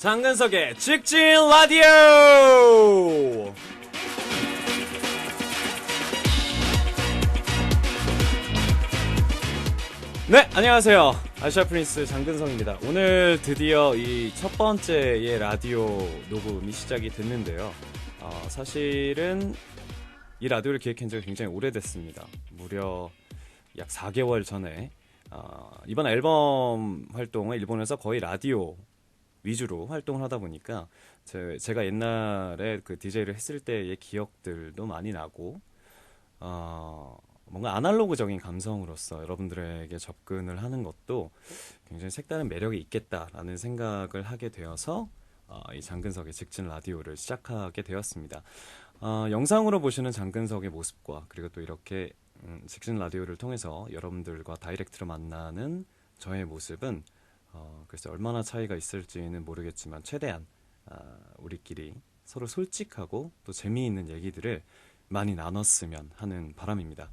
장근석의 직진 라디오. 네, 안녕하세요. 아시아 프린스 장근석입니다. 오늘 드디어 이 첫 번째의 라디오 녹음이 시작이 됐는데요. 사실은 이 라디오를 기획한 지가 굉장히 오래됐습니다. 무려 약 4개월 전에 이번 앨범 활동을 일본에서 거의 라디오 위주로 활동을 하다 보니까 제가 옛날에 그 DJ를 했을 때의 기억들도 많이 나고 뭔가 아날로그적인 감성으로서 여러분들에게 접근을 하는 것도 굉장히 색다른 매력이 있겠다라는 생각을 하게 되어서 이 장근석의 직진 라디오를 시작하게 되었습니다. 영상으로 보시는 장근석의 모습과 그리고 또 이렇게 직진 라디오를 통해서 여러분들과 다이렉트로 만나는 저의 모습은 글쎄 얼마나 차이가 있을지는 모르겠지만 최대한 우리끼리 서로 솔직하고 또 재미있는 얘기들을 많이 나눴으면 하는 바람입니다.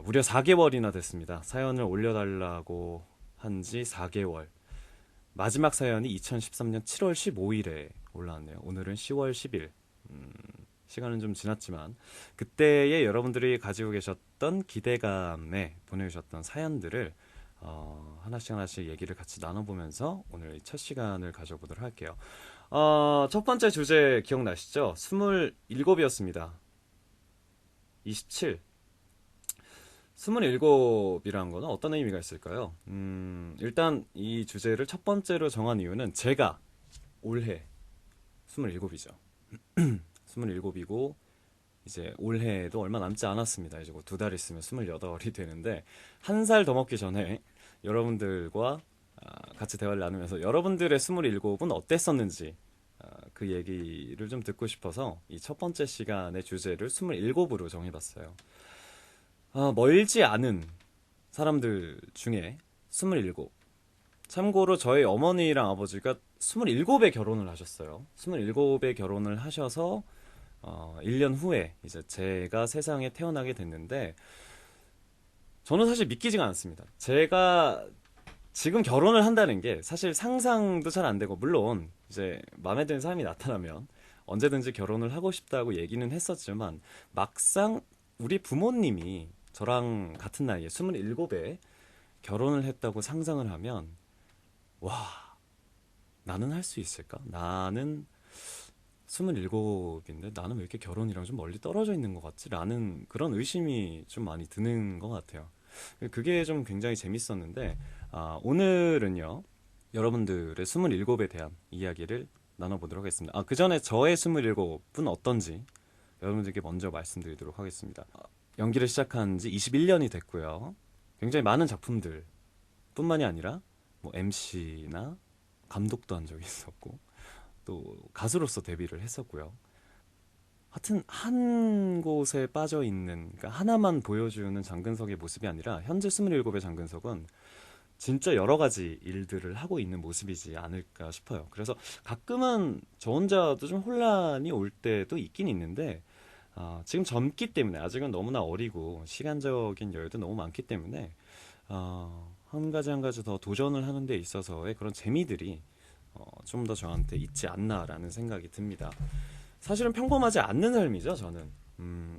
무려 4개월이나 됐습니다. 사연을 올려달라고 한 지 4개월. 마지막 사연이 2013년 7월 15일에 올라왔네요. 오늘은 10월 10일. 시간은 좀 지났지만 그때의 여러분들이 가지고 계셨던 기대감에 보내주셨던 사연들을 하나씩 얘기를 같이 나눠보면서 오늘 첫 시간을 가져보도록 할게요. 첫 번째 주제 기억나시죠? 27이었습니다. 27. 27이라는 거는 어떤 의미가 있을까요? 일단 이 주제를 첫 번째로 정한 이유는 제가 올해 27이죠. 27이고 이제 올해도 얼마 남지 않았습니다. 이제 2달 있으면 28이 되는데 한 살 더 먹기 전에 여러분들과 같이 대화를 나누면서 여러분들의 27은 어땠었는지 그 얘기를 좀 듣고 싶어서 이 첫 번째 시간의 주제를 27으로 정해봤어요. 멀지 않은 사람들 중에 27. 참고로 저희 어머니랑 아버지가 27에 결혼을 하셨어요. 27에 결혼을 하셔서 1년 후에 이제 제가 세상에 태어나게 됐는데 저는 사실 믿기지가 않습니다. 제가 지금 결혼을 한다는 게 사실 상상도 잘 안 되고 물론 이제 마음에 드는 사람이 나타나면 언제든지 결혼을 하고 싶다고 얘기는 했었지만 막상 우리 부모님이 저랑 같은 나이에 27에 결혼을 했다고 상상을 하면 와, 나는 할 수 있을까? 나는 27인데 나는 왜 이렇게 결혼이랑 좀 멀리 떨어져 있는 것 같지? 라는 그런 의심이 좀 많이 드는 것 같아요. 그게 좀 굉장히 재밌었는데 오늘은요 여러분들의 27에 대한 이야기를 나눠보도록 하겠습니다. 그 전에 저의 27은 어떤지 여러분들께 먼저 말씀드리도록 하겠습니다. 연기를 시작한 지 21년이 됐고요. 굉장히 많은 작품들 뿐만이 아니라 뭐 MC나 감독도 한 적이 있었고 또 가수로서 데뷔를 했었고요. 하여튼 한 곳에 빠져 있는, 그러니까 하나만 보여주는 장근석의 모습이 아니라 현재 27의 장근석은 진짜 여러 가지 일들을 하고 있는 모습이지 않을까 싶어요. 그래서 가끔은 저 혼자도 좀 혼란이 올 때도 있긴 있는데 지금 젊기 때문에 아직은 너무나 어리고 시간적인 여유도 너무 많기 때문에 한 가지 더 도전을 하는 데 있어서의 그런 재미들이 좀 더 저한테 있지 않나라는 생각이 듭니다. 사실은 평범하지 않는 삶이죠, 저는.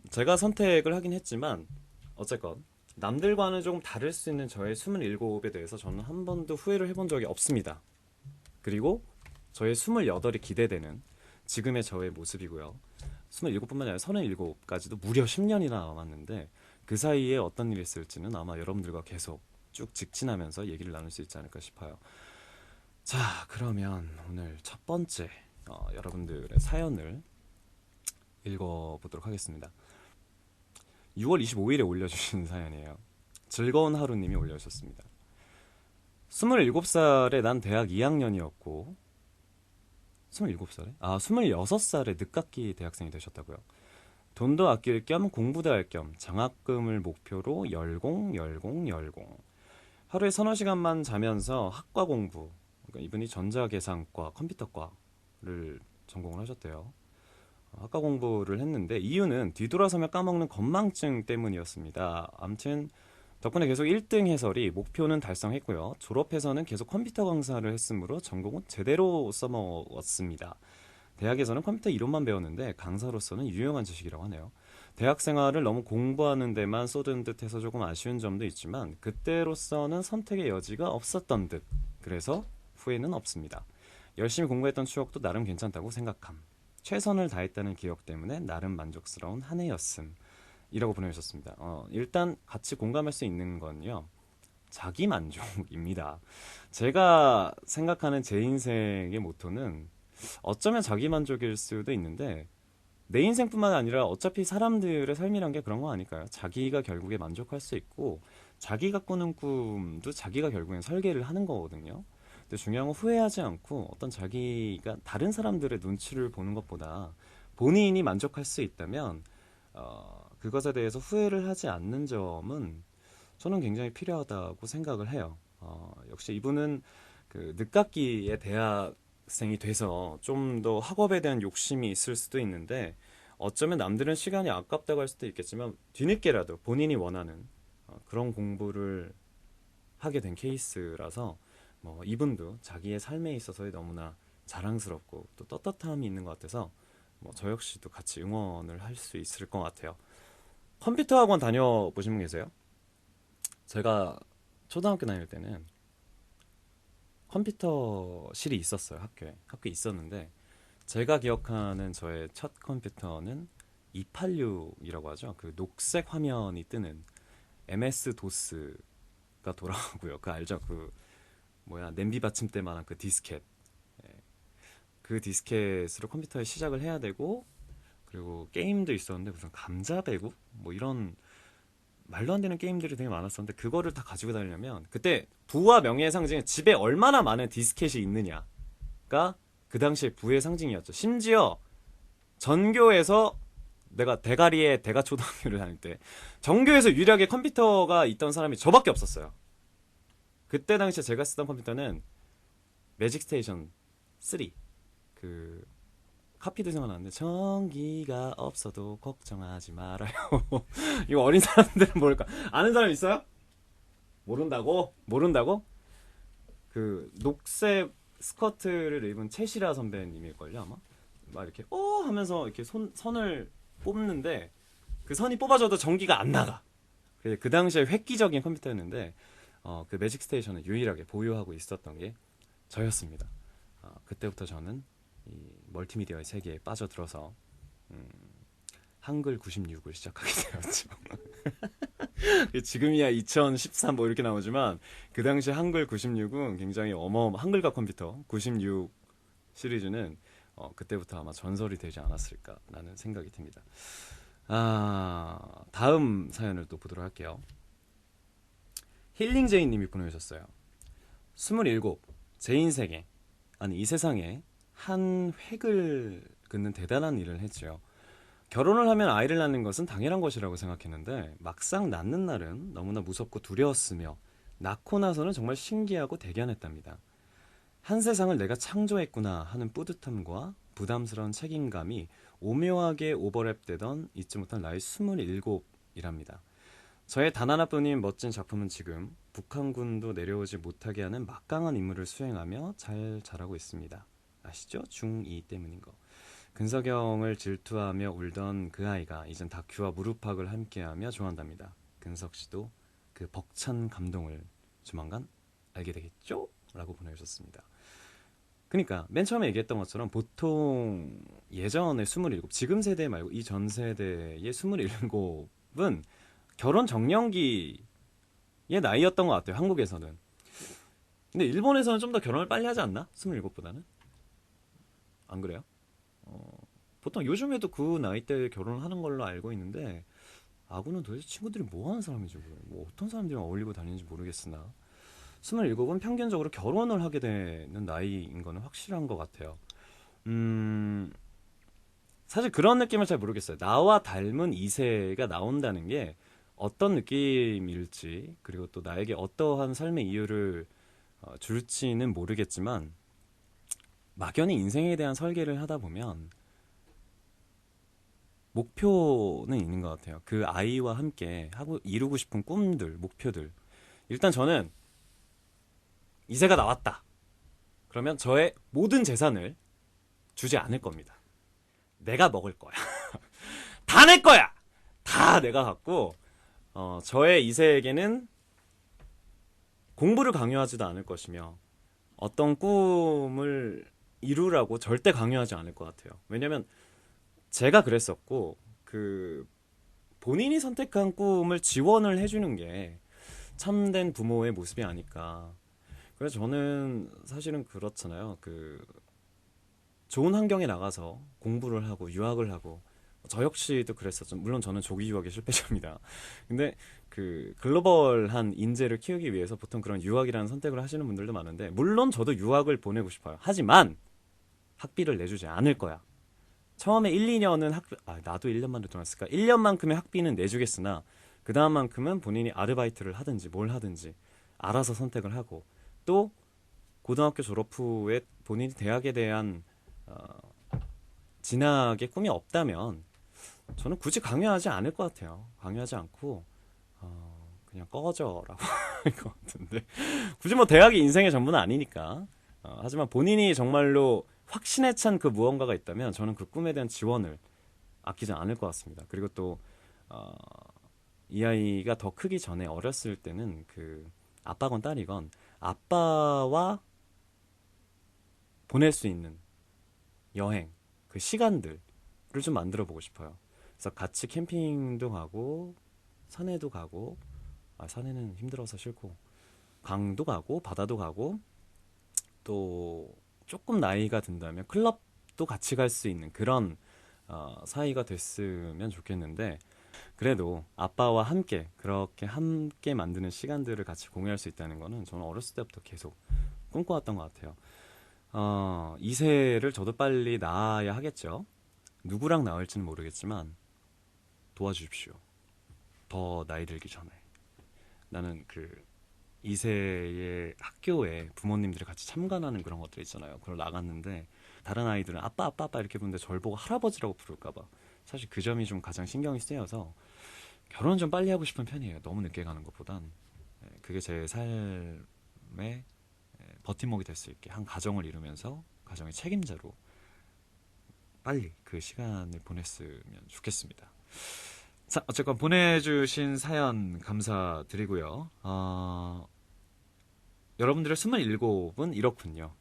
제가 선택을 하긴 했지만 어쨌건 남들과는 조금 다를 수 있는 저의 27에 대해서 저는 한 번도 후회를 해본 적이 없습니다. 그리고 저의 28이 기대되는 지금의 저의 모습이고요. 27뿐만 아니라 37까지도 무려 10년이나 남았는데 그 사이에 어떤 일이 있을지는 아마 여러분들과 계속 쭉 직진하면서 얘기를 나눌 수 있지 않을까 싶어요. 자, 그러면 오늘 첫 번째 여러분들의 사연을 읽어보도록 하겠습니다. 6월 25일에 올려주신 사연이에요. 즐거운 하루님이 올려주셨습니다. 27살에 난 대학 2학년이었고 27살에? 26살에 늦깎이 대학생이 되셨다고요. 돈도 아낄 겸 공부도 할 겸 장학금을 목표로 열공. 하루에 서너 시간만 자면서 학과 공부, 그러니까 이분이 전자계산과 컴퓨터과를 전공을 하셨대요. 학과 공부를 했는데 이유는 뒤돌아서며 까먹는 건망증 때문이었습니다. 암튼 덕분에 계속 1등 해설이 목표는 달성했고요. 졸업해서는 계속 컴퓨터 강사를 했으므로 전공은 제대로 써먹었습니다. 대학에서는 컴퓨터 이론만 배웠는데 강사로서는 유용한 지식이라고 하네요. 대학 생활을 너무 공부하는 데만 쏟은 듯해서 조금 아쉬운 점도 있지만 그때로서는 선택의 여지가 없었던 듯. 그래서 후회는 없습니다. 열심히 공부했던 추억도 나름 괜찮다고 생각함. 최선을 다했다는 기억 때문에 나름 만족스러운 한 해였음. 이라고 보내주셨습니다. 일단 같이 공감할 수 있는 건요. 자기 만족입니다. 제가 생각하는 제 인생의 모토는 어쩌면 자기 만족일 수도 있는데 내 인생뿐만 아니라 어차피 사람들의 삶이란 게 그런 거 아닐까요? 자기가 결국에 만족할 수 있고 자기가 꾸는 꿈도 자기가 결국엔 설계를 하는 거거든요. 근데 중요한 건 후회하지 않고 어떤 자기가 다른 사람들의 눈치를 보는 것보다 본인이 만족할 수 있다면 그것에 대해서 후회를 하지 않는 점은 저는 굉장히 필요하다고 생각을 해요. 역시 이분은 그 늦깎이의 대학생이 돼서 좀 더 학업에 대한 욕심이 있을 수도 있는데 어쩌면 남들은 시간이 아깝다고 할 수도 있겠지만 뒤늦게라도 본인이 원하는 그런 공부를 하게 된 케이스라서 뭐 이분도 자기의 삶에 있어서 너무나 자랑스럽고 또 떳떳함이 있는 것 같아서 뭐 저 역시도 같이 응원을 할 수 있을 것 같아요. 컴퓨터 학원 다녀보신 분 계세요? 제가 초등학교 다닐 때는 컴퓨터실이 있었어요. 학교에 있었는데 제가 기억하는 저의 첫 컴퓨터는 286이라고 하죠. 그 녹색 화면이 뜨는 MS 도스가 돌아오고요. 그 알죠? 그 뭐야 냄비 받침대만한 그 디스켓. 예, 그 디스켓으로 컴퓨터에 시작을 해야 되고 그리고 게임도 있었는데 무슨 감자 배구 뭐 이런 말도 안 되는 게임들이 되게 많았었는데 그거를 다 가지고 다니려면 그때 부와 명예의 상징은 집에 얼마나 많은 디스켓이 있느냐가 그 당시에 부의 상징이었죠. 심지어 전교에서 내가 대가리에 대가초등학교를 다닐 때 전교에서 유일하게 컴퓨터가 있던 사람이 저밖에 없었어요. 그때 당시에 제가 쓰던 컴퓨터는 매직 스테이션 3 그 카피도 생각나는데 전기가 없어도 걱정하지 말아요. 이거 어린 사람들은 모를까? 아는 사람 있어요? 모른다고? 모른다고? 그 녹색 스커트를 입은 채시라 선배님일걸요 아마? 막 이렇게 하면서 이렇게 선을 뽑는데 그 선이 뽑아져도 전기가 안 나가. 그 당시에 획기적인 컴퓨터였는데 그 매직 스테이션을 유일하게 보유하고 있었던 게 저였습니다. 그때부터 저는 이 멀티미디어의 세계에 빠져들어서 한글 96을 시작하게 되었죠. 지금이야 2013 뭐 이렇게 나오지만 그 당시 한글 96은 굉장히 한글과 컴퓨터 96 시리즈는 그때부터 아마 전설이 되지 않았을까라는 생각이 듭니다. 다음 사연을 또 보도록 할게요. 힐링제이님이 보내주셨어요. 27, 제 인생에 아니 이 세상에 한 획을 긋는 대단한 일을 했죠. 결혼을 하면 아이를 낳는 것은 당연한 것이라고 생각했는데 막상 낳는 날은 너무나 무섭고 두려웠으며 낳고 나서는 정말 신기하고 대견했답니다. 한 세상을 내가 창조했구나 하는 뿌듯함과 부담스러운 책임감이 오묘하게 오버랩되던 잊지 못할 나이 27이랍니다. 저의 단 하나뿐인 멋진 작품은 지금 북한군도 내려오지 못하게 하는 막강한 임무를 수행하며 잘 자라고 있습니다. 아시죠? 중2 때문인 거. 근석영을 질투하며 울던 그 아이가 이젠 다큐와 무릎팍을 함께하며 좋아한답니다. 근석 씨도 그 벅찬 감동을 조만간 알게 되겠죠? 라고 보내주셨습니다. 그러니까 맨 처음에 얘기했던 것처럼 보통 예전의 27, 지금 세대 말고 이 전 세대의 27은 결혼 정년기의 나이였던 것 같아요. 한국에서는. 근데 일본에서는 좀 더 결혼을 빨리 하지 않나? 27보다는? 안 그래요? 보통 요즘에도 그 나이대에 결혼을 하는 걸로 알고 있는데 아구는 도대체 친구들이 뭐 하는 사람인지 모르겠어요. 뭐 어떤 사람들이랑 어울리고 다니는지 모르겠으나 27은 평균적으로 결혼을 하게 되는 나이인 거는 확실한 것 같아요. 사실 그런 느낌을 잘 모르겠어요. 나와 닮은 2세가 나온다는 게 어떤 느낌일지 그리고 또 나에게 어떠한 삶의 이유를 줄지는 모르겠지만 막연히 인생에 대한 설계를 하다 보면 목표는 있는 것 같아요. 그 아이와 함께 하고 이루고 싶은 꿈들, 목표들. 일단 저는 이세가 나왔다. 그러면 저의 모든 재산을 주지 않을 겁니다. 내가 먹을 거야. 다 내 거야! 다 내가 갖고, 저의 이세에게는 공부를 강요하지도 않을 것이며, 어떤 꿈을 이루라고 절대 강요하지 않을 것 같아요. 왜냐면, 제가 그랬었고, 본인이 선택한 꿈을 지원을 해주는 게 참된 부모의 모습이 아닐까. 그래서 저는 사실은 그렇잖아요. 좋은 환경에 나가서 공부를 하고 유학을 하고 저 역시도 그랬었죠. 물론 저는 조기 유학의 실패자입니다. 근데 글로벌한 인재를 키우기 위해서 보통 그런 유학이라는 선택을 하시는 분들도 많은데 물론 저도 유학을 보내고 싶어요. 하지만 학비를 내주지 않을 거야. 처음에 1, 2년은 나도 1년만 들어왔을까? 1년만큼의 학비는 내주겠으나 그 다음만큼은 본인이 아르바이트를 하든지 뭘 하든지 알아서 선택을 하고 또 고등학교 졸업 후에 본인이 대학에 대한 진학의 꿈이 없다면 저는 굳이 강요하지 않을 것 같아요. 강요하지 않고 그냥 꺼져라고 할 것 같은데 굳이 뭐 대학이 인생의 전부는 아니니까 하지만 본인이 정말로 확신에 찬 그 무언가가 있다면 저는 그 꿈에 대한 지원을 아끼지 않을 것 같습니다. 그리고 또 이 아이가 더 크기 전에 어렸을 때는 아빠건 딸이건 아빠와 보낼 수 있는 여행, 그 시간들을 좀 만들어 보고 싶어요. 그래서 같이 캠핑도 가고, 산에도 가고, 산에는 힘들어서 싫고, 강도 가고, 바다도 가고, 또 조금 나이가 든다면 클럽도 같이 갈 수 있는 그런 사이가 됐으면 좋겠는데, 그래도 아빠와 함께, 그렇게 함께 만드는 시간들을 같이 공유할 수 있다는 거는 저는 어렸을 때부터 계속 꿈꿔왔던 것 같아요. 2세를 저도 빨리 낳아야 하겠죠. 누구랑 낳을지는 모르겠지만 도와주십시오. 더 나이 들기 전에. 나는 2세의 학교에 부모님들이 같이 참관하는 그런 것들 있잖아요. 그걸 나갔는데 다른 아이들은 아빠 아빠 아빠 이렇게 부르는데 저를 보고 할아버지라고 부를까봐 사실 그 점이 좀 가장 신경이 쓰여서 결혼 좀 빨리 하고 싶은 편이에요. 너무 늦게 가는 것보단. 그게 제 삶의 버팀목이 될 수 있게 한 가정을 이루면서 가정의 책임자로 빨리 그 시간을 보냈으면 좋겠습니다. 자, 어쨌건 보내주신 사연 감사드리고요. 여러분들의 27은 이렇군요.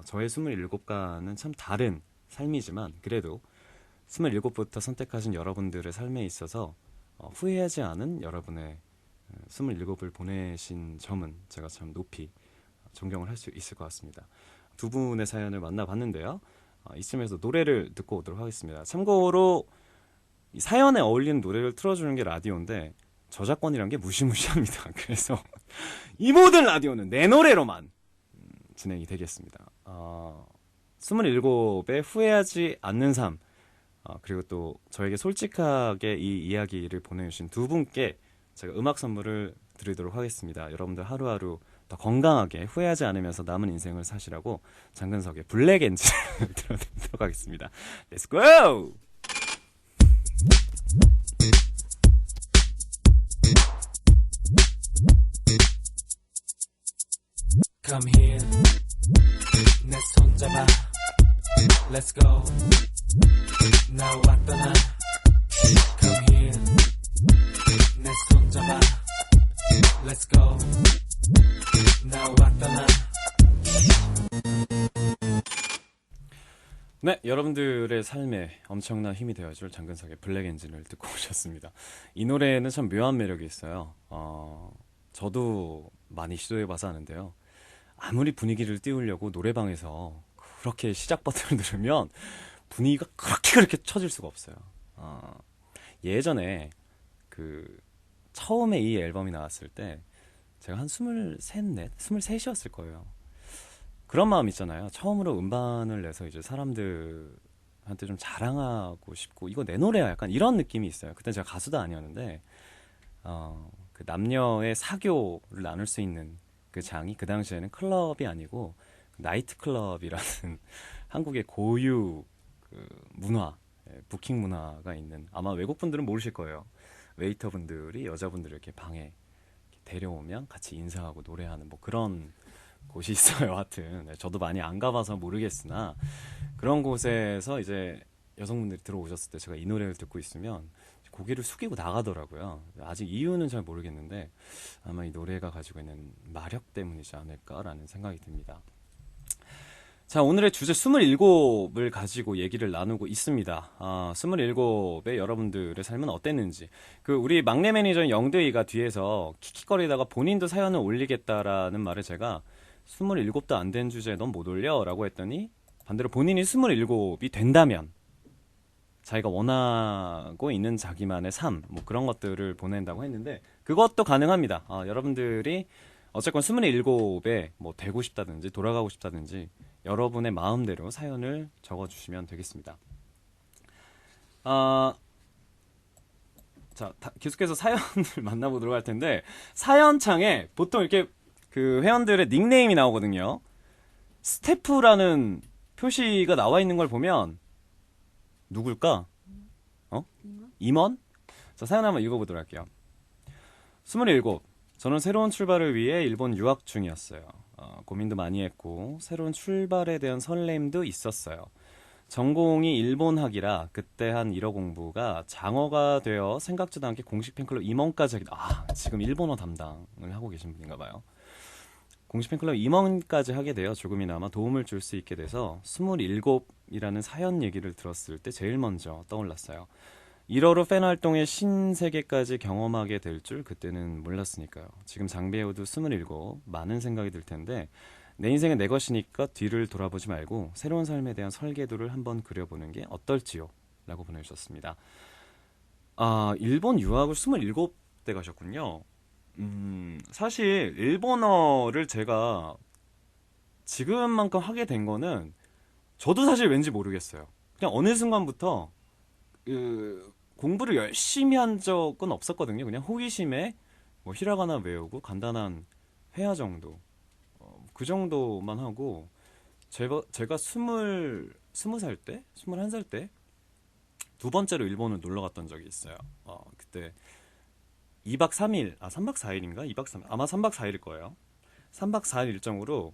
저의 27과는 참 다른 삶이지만 그래도 27부터 선택하신 여러분들의 삶에 있어서 후회하지 않은 여러분의 27을 보내신 점은 제가 참 높이 존경을 할 수 있을 것 같습니다. 두 분의 사연을 만나봤는데요. 이쯤에서 노래를 듣고 오도록 하겠습니다. 참고로 이 사연에 어울리는 노래를 틀어주는 게 라디오인데 저작권이란 게 무시무시합니다. 그래서 이 모든 라디오는 내 노래로만 진행이 되겠습니다. 27의 후회하지 않는 삶 그리고 또 저에게 솔직하게 이 이야기를 보내주신 두 분께 제가 음악 선물을 드리도록 하겠습니다. 여러분들 하루하루 더 건강하게 후회하지 않으면서 남은 인생을 사시라고 장근석의 블랙 엔진을 들어드리도록 하겠습니다. Let's go! Come here 내 손 잡아 Let's go 나와 떠나 Come here 내 손 잡아 Let's go 나와 떠나 네, 여러분들의 삶에 엄청난 힘이 되어줄 장근석의 블랙 엔진을 듣고 오셨습니다. 이 노래는 참 묘한 매력이 있어요. 저도 많이 시도해봐서 아는데요. 아무리 분위기를 띄우려고 노래방에서 그렇게 시작 버튼을 누르면 분위기가 그렇게 쳐질 수가 없어요. 예전에 처음에 이 앨범이 나왔을 때 제가 한 23이었을 거예요. 그런 마음 있잖아요. 처음으로 음반을 내서 이제 사람들한테 좀 자랑하고 싶고 이거 내 노래야 약간 이런 느낌이 있어요. 그때 제가 가수도 아니었는데 그 남녀의 사교를 나눌 수 있는 그 장이 그 당시에는 클럽이 아니고 나이트 클럽이라는 한국의 고유 문화 부킹 문화가 있는, 아마 외국 분들은 모르실 거예요. 웨이터 분들이 여자분들을 이렇게 방에 데려오면 같이 인사하고 노래하는 뭐 그런 곳이 있어요. 하여튼 네, 저도 많이 안 가봐서 모르겠으나 그런 곳에서 이제 여성분들이 들어오셨을 때 제가 이 노래를 듣고 있으면 고개를 숙이고 나가더라고요. 아직 이유는 잘 모르겠는데 아마 이 노래가 가지고 있는 마력 때문이지 않을까라는 생각이 듭니다. 자, 오늘의 주제 27을 가지고 얘기를 나누고 있습니다. 27의 여러분들의 삶은 어땠는지. 우리 막내 매니저인 영대이가 뒤에서 킥킥거리다가 본인도 사연을 올리겠다라는 말을 제가 27도 안 된 주제에 넌 못 올려? 라고 했더니 반대로 본인이 27이 된다면 자기가 원하고 있는 자기만의 삶, 뭐 그런 것들을 보낸다고 했는데 그것도 가능합니다. 여러분들이 어쨌건 27에 뭐 되고 싶다든지 돌아가고 싶다든지 여러분의 마음대로 사연을 적어주시면 되겠습니다. 자, 계속해서 사연을 만나보도록 할 텐데 사연창에 보통 이렇게 그 회원들의 닉네임이 나오거든요. 스태프라는 표시가 나와 있는 걸 보면 누굴까? 임원? 자, 사연 한번 읽어보도록 할게요. 27. 저는 새로운 출발을 위해 일본 유학 중이었어요. 고민도 많이 했고 새로운 출발에 대한 설렘도 있었어요. 전공이 일본학이라 그때 한 일어 공부가 장어가 되어 생각지도 않게 공식 팬클럽 임원까지 지금 일본어 담당을 하고 계신 분인가 봐요. 공식 팬클럽 임원까지 하게 되어 조금이나마 도움을 줄 수 있게 돼서 27이라는 사연 얘기를 들었을 때 제일 먼저 떠올랐어요. 1어로 팬 활동의 신세계까지 경험하게 될 줄 그때는 몰랐으니까요. 지금 장배우도 27, 많은 생각이 들 텐데 내 인생은 내 것이니까 뒤를 돌아보지 말고 새로운 삶에 대한 설계도를 한번 그려보는 게 어떨지요? 라고 보내주셨습니다. 일본 유학을 27대 가셨군요. 사실 일본어를 제가 지금만큼 하게 된 거는 저도 사실 왠지 모르겠어요. 그냥 어느 순간부터 공부를 열심히 한 적은 없었거든요. 그냥 호기심에 뭐 히라가나 외우고 간단한 회화 정도, 그 정도만 하고 제가 20살 때, 21살 때 두 번째로 일본을 놀러 갔던 적이 있어요. 그때 2박 3일, 3박 4일인가? 2박 3일, 아마 3박 4일일 거예요. 3박 4일 일정으로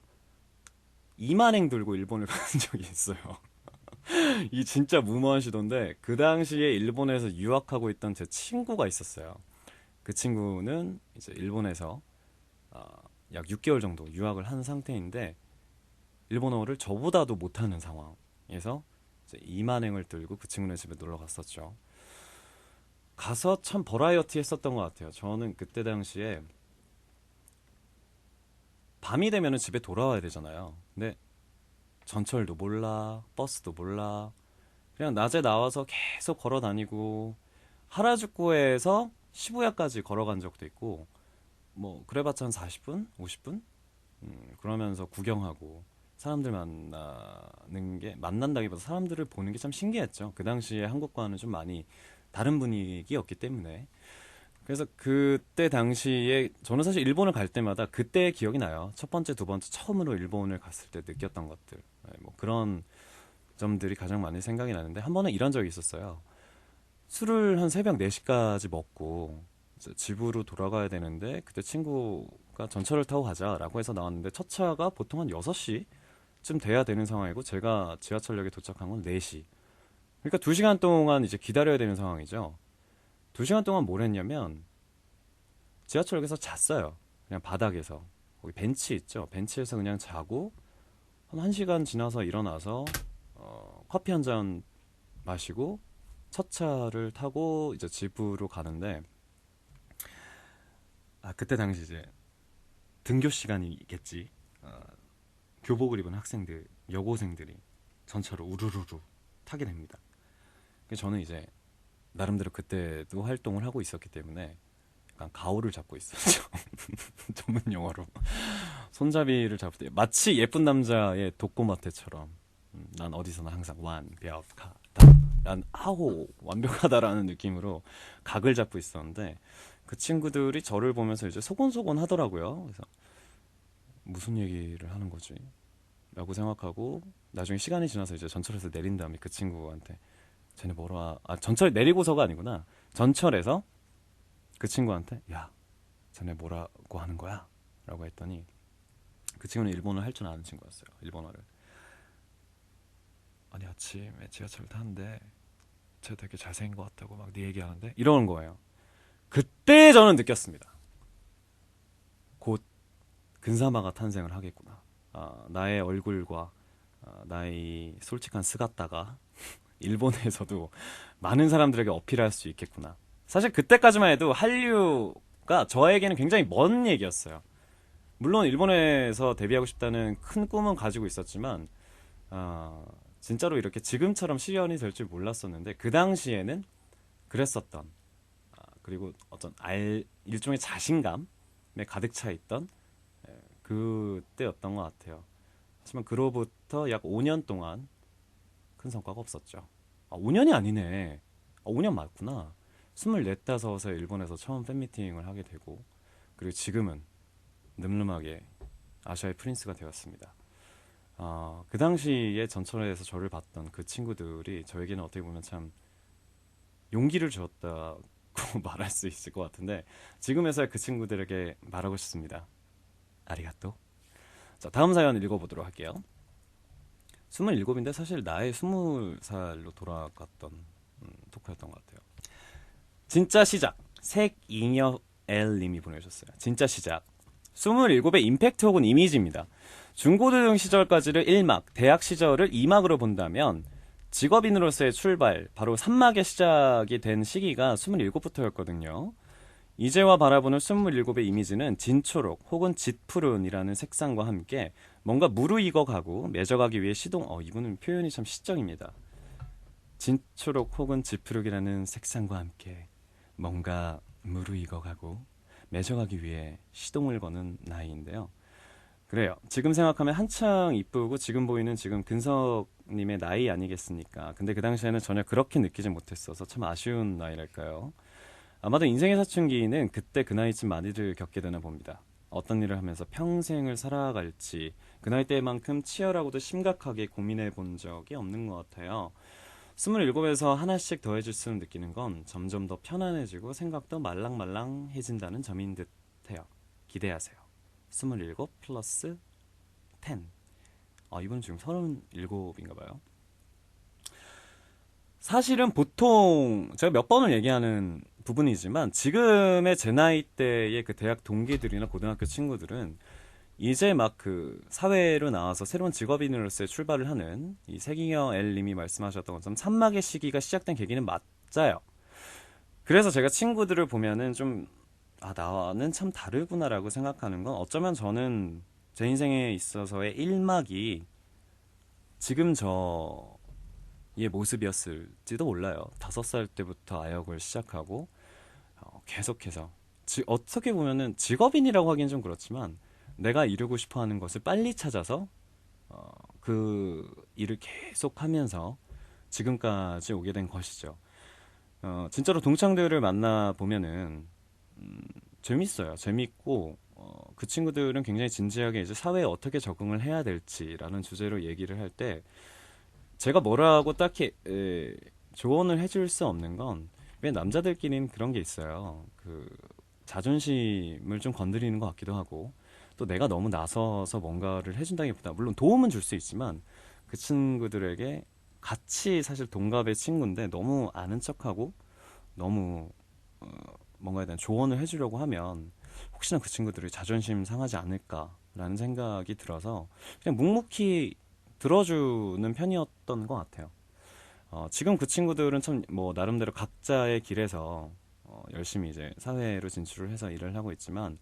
2만행 들고 일본을 간 적이 있어요. 이 진짜 무모한 시도인데 그 당시에 일본에서 유학하고 있던 제 친구가 있었어요. 그 친구는 이제 일본에서 약 6개월 정도 유학을 한 상태인데 일본어를 저보다도 못하는 상황에서 이제 2만행을 들고 그 친구네 집에 놀러 갔었죠. 가서 참 버라이어티 했었던 것 같아요. 저는 그때 당시에 밤이 되면은 집에 돌아와야 되잖아요. 근데 전철도 몰라, 버스도 몰라. 그냥 낮에 나와서 계속 걸어 다니고 하라주쿠에서 시부야까지 걸어간 적도 있고 뭐 그래봤자 한 40분, 50분? 그러면서 구경하고 사람들 만난다기보다 사람들을 보는 게 참 신기했죠. 그 당시에 한국과는 좀 많이 다른 분위기였기 때문에. 그래서 그때 당시에 저는 사실 일본을 갈 때마다 그때의 기억이 나요. 첫 번째, 두 번째 처음으로 일본을 갔을 때 느꼈던 것들. 뭐 그런 점들이 가장 많이 생각이 나는데 한 번은 이런 적이 있었어요. 술을 한 새벽 4시까지 먹고 이제 집으로 돌아가야 되는데 그때 친구가 전철을 타고 가자라고 해서 나왔는데 첫 차가 보통 한 6시쯤 돼야 되는 상황이고 제가 지하철역에 도착한 건 4시. 그러니까 2시간 동안 이제 기다려야 되는 상황이죠. 2시간 동안 뭘 했냐면 지하철역에서 잤어요. 그냥 바닥에서. 거기 벤치 있죠. 벤치에서 그냥 자고 한 1시간 지나서 일어나서 커피 한 잔 마시고 첫 차를 타고 이제 집으로 가는데 그때 당시 이제 등교 시간이겠지. 교복을 입은 학생들, 여고생들이 전철을 우르르르 타게 됩니다. 그래서 저는 이제 나름대로 그때도 활동을 하고 있었기 때문에 약간 가오를 잡고 있었죠. 전문 용어로 손잡이를 잡을 때 마치 예쁜 남자의 독고마태처럼 난 어디서나 항상 완벽하다, 난 완벽하다라는 느낌으로 각을 잡고 있었는데 그 친구들이 저를 보면서 이제 소곤소곤 하더라고요. 그래서 무슨 얘기를 하는 거지? 라고 생각하고 나중에 시간이 지나서 이제 전철에서 내린 다음에 그 친구한테 쟤네 전철 내리고서가 아니구나. 전철에서 그 친구한테 야, 쟤네 뭐라고 하는 거야? 라고 했더니 그 친구는 일본어를 할 줄 아는 친구였어요. 일본어를. 아니 아침에 지하철 타는데 쟤 되게 잘생긴 것 같다고 막 네 얘기하는데 이러는 거예요. 그때 저는 느꼈습니다. 곧 근사마가 탄생을 하겠구나. 나의 얼굴과 나의 솔직한 스가타가 일본에서도 많은 사람들에게 어필할 수 있겠구나. 사실 그때까지만 해도 한류가 저에게는 굉장히 먼 얘기였어요. 물론 일본에서 데뷔하고 싶다는 큰 꿈은 가지고 있었지만 진짜로 이렇게 지금처럼 실현이 될 줄 몰랐었는데 그 당시에는 그랬었던 그리고 어떤 일종의 자신감에 가득 차 있던 그때였던 것 같아요. 하지만 그로부터 약 5년 동안 큰 성과가 없었죠. 5년이 아니네. 5년 맞구나. 24, 5에 일본에서 처음 팬미팅을 하게 되고 그리고 지금은 늠름하게 아시아의 프린스가 되었습니다. 그 당시에 전철에서 저를 봤던 그 친구들이 저에게는 어떻게 보면 참 용기를 주었다고 말할 수 있을 것 같은데 지금에서야 그 친구들에게 말하고 싶습니다. 아리가또. 자, 다음 사연 읽어보도록 할게요. 27인데 사실 나의 20살로 돌아갔던 토크였던 것 같아요. 진짜 시작. 색잉여 L님이 보내주셨어요. 진짜 시작. 27의 임팩트 혹은 이미지입니다. 중고등 시절까지를 1막, 대학 시절을 2막으로 본다면 직업인으로서의 출발, 바로 3막의 시작이 된 시기가 27부터였거든요. 이제와 바라보는 27의 이미지는 진초록 혹은 짙푸른이라는 색상과 함께 뭔가 무르익어가고 맺어가기 위해 이분은 표현이 참 시적입니다. 진초록 혹은 짙푸르기라는 색상과 함께 뭔가 무르익어가고 맺어가기 위해 시동을 거는 나이인데요. 그래요. 지금 생각하면 한창 이쁘고 지금 보이는 지금 근석님의 나이 아니겠습니까? 근데 그 당시에는 전혀 그렇게 느끼지 못했어서 참 아쉬운 나이랄까요. 아마도 인생의 사춘기는 그때 그 나이쯤 많이들 겪게 되나 봅니다. 어떤 일을 하면서 평생을 살아갈지 그 나이 때만큼 치열하고도 심각하게 고민해 본 적이 없는 것 같아요. 27에서 하나씩 더해질수록 느끼는 건 점점 더 편안해지고 생각도 말랑말랑해진다는 점인 듯해요. 기대하세요. 27 플러스 10. 이분은 지금 37인가 봐요. 사실은 보통 제가 몇 번을 얘기하는 부분이지만 지금의 제 나이 때의 그 대학 동기들이나 고등학교 친구들은 이제 막 그 사회로 나와서 새로운 직업인으로서의 출발을 하는 이 세기여 L님이 말씀하셨던 것처럼 3막의 시기가 시작된 계기는 맞아요. 그래서 제가 친구들을 보면은 좀 나는 참 다르구나라고 생각하는 건 어쩌면 저는 제 인생에 있어서의 1막이 지금 저의 모습이었을지도 몰라요. 5살 때부터 아역을 시작하고 계속해서 어떻게 보면은 직업인이라고 하기는 좀 그렇지만 내가 이루고 싶어하는 것을 빨리 찾아서 그 일을 계속하면서 지금까지 오게 된 것이죠. 진짜로 동창들을 만나 보면은 재밌어요. 재밌고 그 친구들은 굉장히 진지하게 이제 사회에 어떻게 적응을 해야 될지라는 주제로 얘기를 할 때 제가 뭐라고 딱히 조언을 해줄 수 없는 건 왜 남자들끼리는 그런 게 있어요. 그 자존심을 좀 건드리는 것 같기도 하고 또 내가 너무 나서서 뭔가를 해준다기보다 물론 도움은 줄 수 있지만 그 친구들에게 같이 사실 동갑의 친구인데 너무 아는 척하고 너무 뭔가에 대한 조언을 해주려고 하면 혹시나 그 친구들이 자존심 상하지 않을까라는 생각이 들어서 그냥 묵묵히 들어주는 편이었던 것 같아요. 지금 그 친구들은 참 뭐 나름대로 각자의 길에서 열심히 이제 사회로 진출을 해서 일을 하고 있지만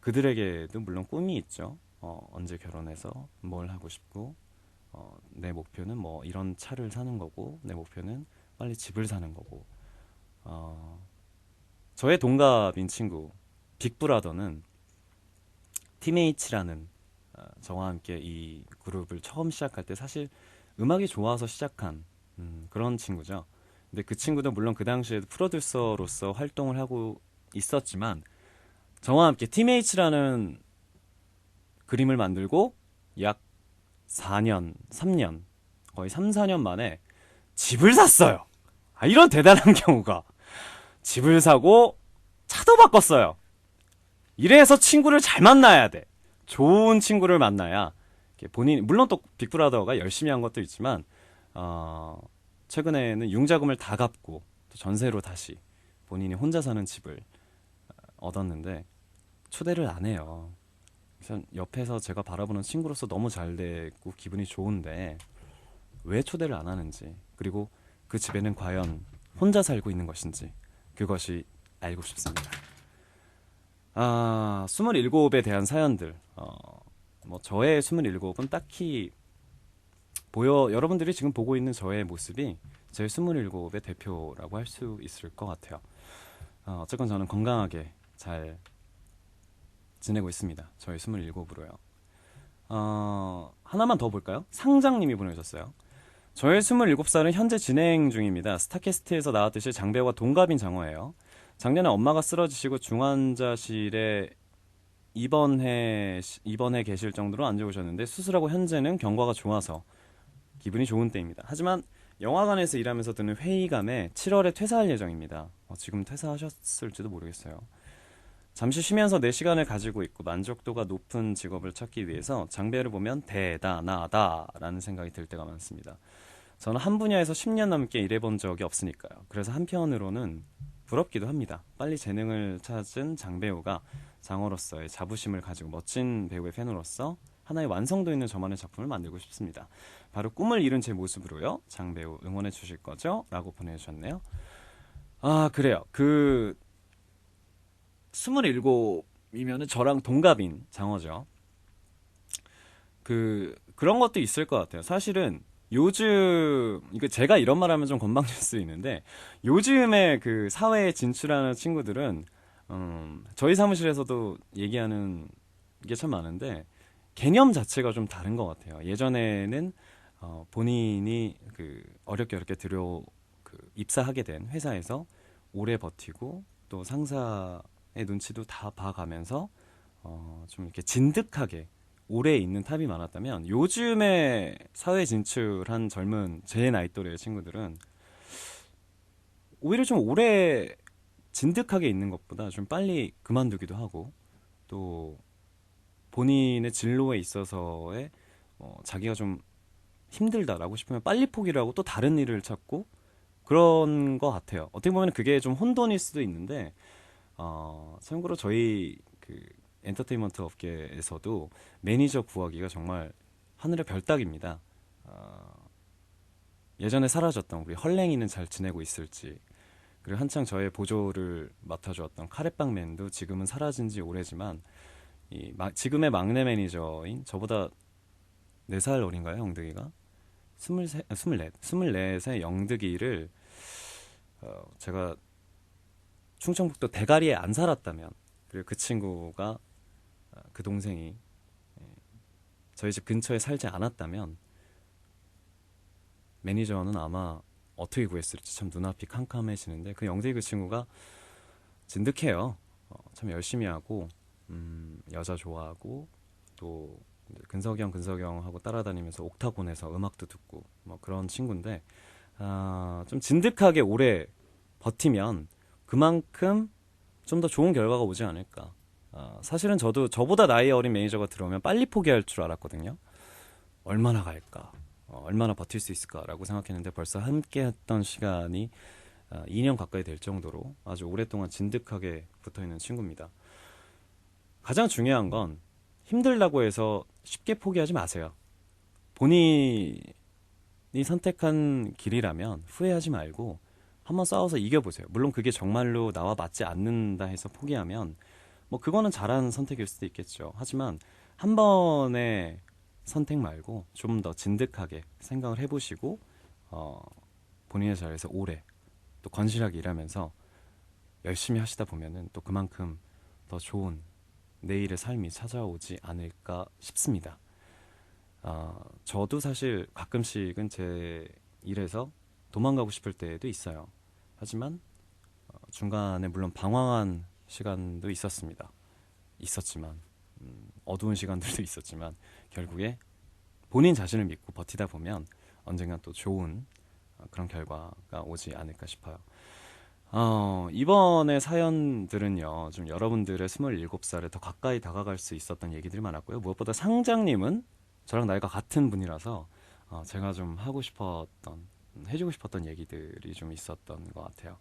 그들에게도 물론 꿈이 있죠. 언제 결혼해서 뭘 하고 싶고 내 목표는 뭐 이런 차를 사는 거고 내 목표는 빨리 집을 사는 거고 저의 동갑인 친구 빅브라더는 팀H라는 저와 함께 이 그룹을 처음 시작할 때 사실 음악이 좋아서 시작한 그런 친구죠. 근데 그 친구도 물론 그 당시에 프로듀서로서 활동을 하고 있었지만 저와 함께 팀H라는 그림을 만들고 약 4년, 3년, 거의 3, 4년 만에 집을 샀어요. 이런 대단한 경우가. 집을 사고 차도 바꿨어요. 이래서 친구를 잘 만나야 돼. 좋은 친구를 만나야 본인, 물론 또 빅브라더가 열심히 한 것도 있지만 최근에는 융자금을 다 갚고 또 전세로 다시 본인이 혼자 사는 집을 얻었는데 초대를 안 해요. 그래서 옆에서 제가 바라보는 친구로서 너무 잘 되고 기분이 좋은데 왜 초대를 안 하는지, 그리고 그 집에는 과연 혼자 살고 있는 것인지, 그것이 알고 싶습니다. 27에 대한 사연들. 뭐 저의 27은 딱히 여러분들이 지금 보고 있는 저의 모습이 제 27의 대표라고 할 수 있을 것 같아요. 어쨌건 저는 건강하게 잘 지내고 있습니다. 저희 27으로요. 하나만 더 볼까요? 상장님이 보내주셨어요. 저의 27살은 현재 진행 중입니다. 스타캐스트에서 나왔듯이 장배우와 동갑인 장어예요. 작년에 엄마가 쓰러지시고 중환자실에 입원해 계실 정도로 안 좋으셨는데 수술하고 현재는 경과가 좋아서 기분이 좋은 때입니다. 하지만 영화관에서 일하면서 드는 회의감에 7월에 퇴사할 예정입니다. 지금 퇴사하셨을지도 모르겠어요. 잠시 쉬면서 내 시간을 가지고 있고 만족도가 높은 직업을 찾기 위해서 장배를 보면 대단하다라는 생각이 들 때가 많습니다. 저는 한 분야에서 10년 넘게 일해본 적이 없으니까요. 그래서 한편으로는 부럽기도 합니다. 빨리 재능을 찾은 장배우가 장어로서의 자부심을 가지고 멋진 배우의 팬으로서 하나의 완성도 있는 저만의 작품을 만들고 싶습니다. 바로 꿈을 이룬 제 모습으로요. 장배우 응원해 주실 거죠? 라고 보내주셨네요. 그래요. 27이면은 저랑 동갑인 장어죠. 그런 것도 있을 것 같아요. 사실은 요즘, 이거 제가 이런 말 하면 좀 건방질 수 있는데, 요즘에 그 사회에 진출하는 친구들은, 저희 사무실에서도 얘기하는 게 참 많은데, 개념 자체가 좀 다른 것 같아요. 예전에는, 본인이 어렵게 입사하게 된 회사에서 오래 버티고, 또 상사의 눈치도 다 봐가면서, 좀 이렇게 진득하게 오래 있는 탑이 많았다면 요즘에 사회 진출한 젊은 제 나이 또래의 친구들은 오히려 좀 오래 진득하게 있는 것보다 좀 빨리 그만두기도 하고, 또 본인의 진로에 있어서의 자기가 좀 힘들다라고 싶으면 빨리 포기를 하고 또 다른 일을 찾고 그런 것 같아요. 어떻게 보면 그게 좀 혼돈일 수도 있는데, 참고로 저희 엔터테인먼트 업계에서도 매니저 구하기가 정말 하늘의 별따기입니다. 예전에 사라졌던 우리 헐랭이는 잘 지내고 있을지, 그리고 한창 저의 보조를 맡아주었던 카레빵맨도 지금은 사라진 지 오래지만 지금의 막내 매니저인 저보다 4살 어린가요, 영득이가? 24의 영득이를 제가 충청북도 대가리에 안 살았다면, 그리고 그 친구가 그 동생이 저희 집 근처에 살지 않았다면 매니저는 아마 어떻게 구했을지 참 눈앞이 캄캄해지는데, 그 영대이 그 친구가 진득해요. 참 열심히 하고 여자 좋아하고 또 근석영 하고 따라다니면서 옥타곤에서 음악도 듣고 뭐 그런 친구인데, 좀 진득하게 오래 버티면 그만큼 좀 더 좋은 결과가 오지 않을까. 사실은 저도 저보다 나이 어린 매니저가 들어오면 빨리 포기할 줄 알았거든요. 얼마나 갈까, 얼마나 버틸 수 있을까라고 생각했는데 벌써 함께 했던 시간이 2년 가까이 될 정도로 아주 오랫동안 진득하게 붙어있는 친구입니다. 가장 중요한 건 힘들다고 해서 쉽게 포기하지 마세요. 본인이 선택한 길이라면 후회하지 말고 한번 싸워서 이겨보세요. 물론 그게 정말로 나와 맞지 않는다 해서 포기하면 뭐 그거는 잘한 선택일 수도 있겠죠. 하지만 한 번의 선택 말고 좀 더 진득하게 생각을 해보시고 본인의 자리에서 오래 또 건실하게 일하면서 열심히 하시다 보면은 또 그만큼 더 좋은 내일의 삶이 찾아오지 않을까 싶습니다. 저도 사실 가끔씩은 제 일에서 도망가고 싶을 때도 있어요. 하지만 중간에 물론 방황한 시간도 있었지만 어두운 시간들도 있었지만 결국에 본인 자신을 믿고 버티다 보면 언젠간 또 좋은 그런 결과가 오지 않을까 싶어요. 이번에 사연들은요, 좀 여러분들의 27살에 더 가까이 다가갈 수 있었던 얘기들이 많았고요. 무엇보다 상장님은 저랑 나이가 같은 분이라서 제가 좀 해주고 싶었던 얘기들이 좀 있었던 것 같아요.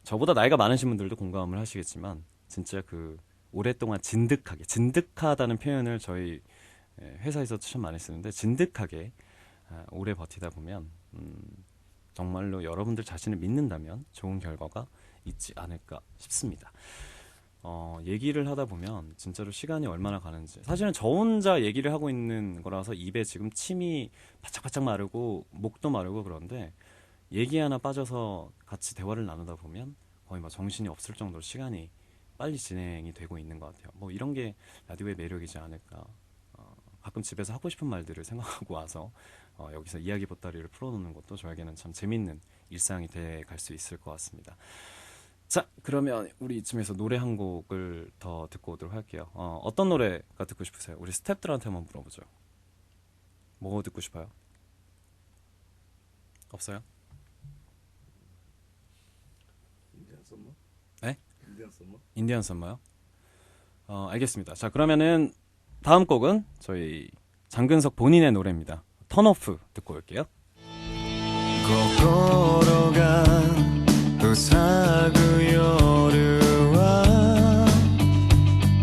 저보다 나이가 많으신 분들도 공감을 하시겠지만, 진짜 그 오랫동안 진득하다는 표현을 저희 회사에서 참 많이 쓰는데, 진득하게 오래 버티다 보면, 정말로 여러분들 자신을 믿는다면 좋은 결과가 있지 않을까 싶습니다. 얘기를 하다 보면 진짜로 시간이 얼마나 가는지, 사실은 저 혼자 얘기를 하고 있는 거라서 입에 지금 침이 바짝바짝 마르고 목도 마르고, 그런데 얘기 하나 빠져서 같이 대화를 나누다 보면 거의 뭐 정신이 없을 정도로 시간이 빨리 진행이 되고 있는 것 같아요. 뭐 이런 게 라디오의 매력이지 않을까. 가끔 집에서 하고 싶은 말들을 생각하고 와서 여기서 이야기 보따리를 풀어놓는 것도 저에게는 참 재밌는 일상이 돼 갈 수 있을 것 같습니다. 자, 그러면 우리 이쯤에서 노래 한 곡을 더 듣고 오도록 할게요. 어떤 노래가 듣고 싶으세요? 우리 스태프들한테 한번 물어보죠. 뭐 듣고 싶어요? 없어요? 인디안 썸머? 네? 인디안 썸머? 인디언 썸머요? 알겠습니다. 자, 그러면은 다음 곡은 저희 장근석 본인의 노래입니다. 턴오프 듣고 올게요.心が塞ぐ夜は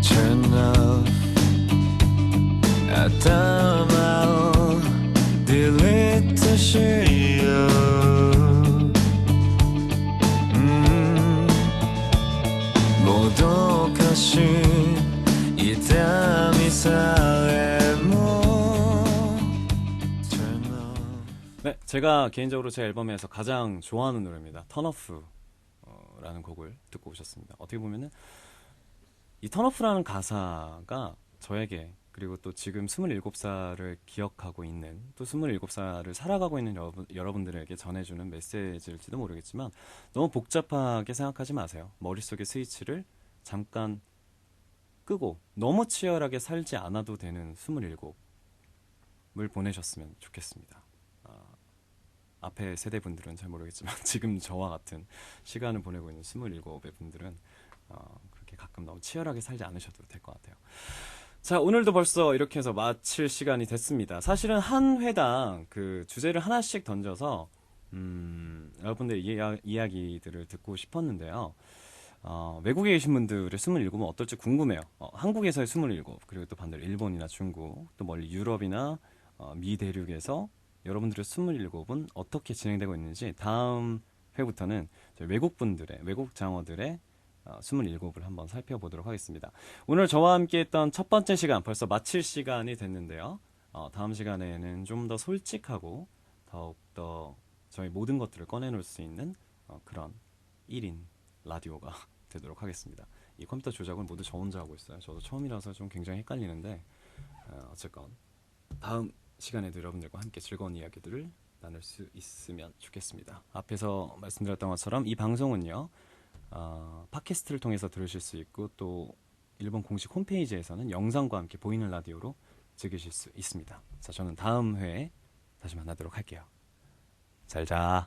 enough頭を delete しようもどかしい痛みさえも turn off 네, 제가 개인적으로 제 앨범에서 가장 좋아하는 노래입니다. 턴오프 라는 곡을 듣고 오셨습니다. 어떻게 보면은 이 턴오프라는 가사가 저에게, 그리고 또 지금 27살을 기억하고 있는, 또 27살을 살아가고 있는 여러분들에게 전해주는 메시지일지도 모르겠지만, 너무 복잡하게 생각하지 마세요. 머릿속의 스위치를 잠깐 끄고 너무 치열하게 살지 않아도 되는 27을 보내셨으면 좋겠습니다. 앞에 세대분들은 잘 모르겠지만 지금 저와 같은 시간을 보내고 있는 27의 분들은 그렇게 가끔 너무 치열하게 살지 않으셔도 될 것 같아요. 자, 오늘도 벌써 이렇게 해서 마칠 시간이 됐습니다. 사실은 한 회당 그 주제를 하나씩 던져서 여러분들의 이야기들을 듣고 싶었는데요. 외국에 계신 분들의 27은 어떨지 궁금해요. 한국에서의 27, 그리고 또 반대로 일본이나 중국, 또 멀리 유럽이나 미 대륙에서 여러분들의 27은 어떻게 진행되고 있는지 다음 회부터는 외국 장어들의 27을 한번 살펴보도록 하겠습니다. 오늘 저와 함께 했던 첫 번째 시간 벌써 마칠 시간이 됐는데요. 다음 시간에는 좀 더 솔직하고 더욱더 저희 모든 것들을 꺼내놓을 수 있는 그런 1인 라디오가 되도록 하겠습니다. 이 컴퓨터 조작을 모두 저 혼자 하고 있어요. 저도 처음이라서 좀 굉장히 헷갈리는데 어쨌건 다음 시간에도 여러분들과 함께 즐거운 이야기들을 나눌 수 있으면 좋겠습니다. 앞에서 말씀드렸던 것처럼 이 방송은요, 팟캐스트를 통해서 들으실 수 있고, 또 일본 공식 홈페이지에서는 영상과 함께 보이는 라디오로 즐기실 수 있습니다. 자, 저는 다음 회에 다시 만나도록 할게요. 잘 자.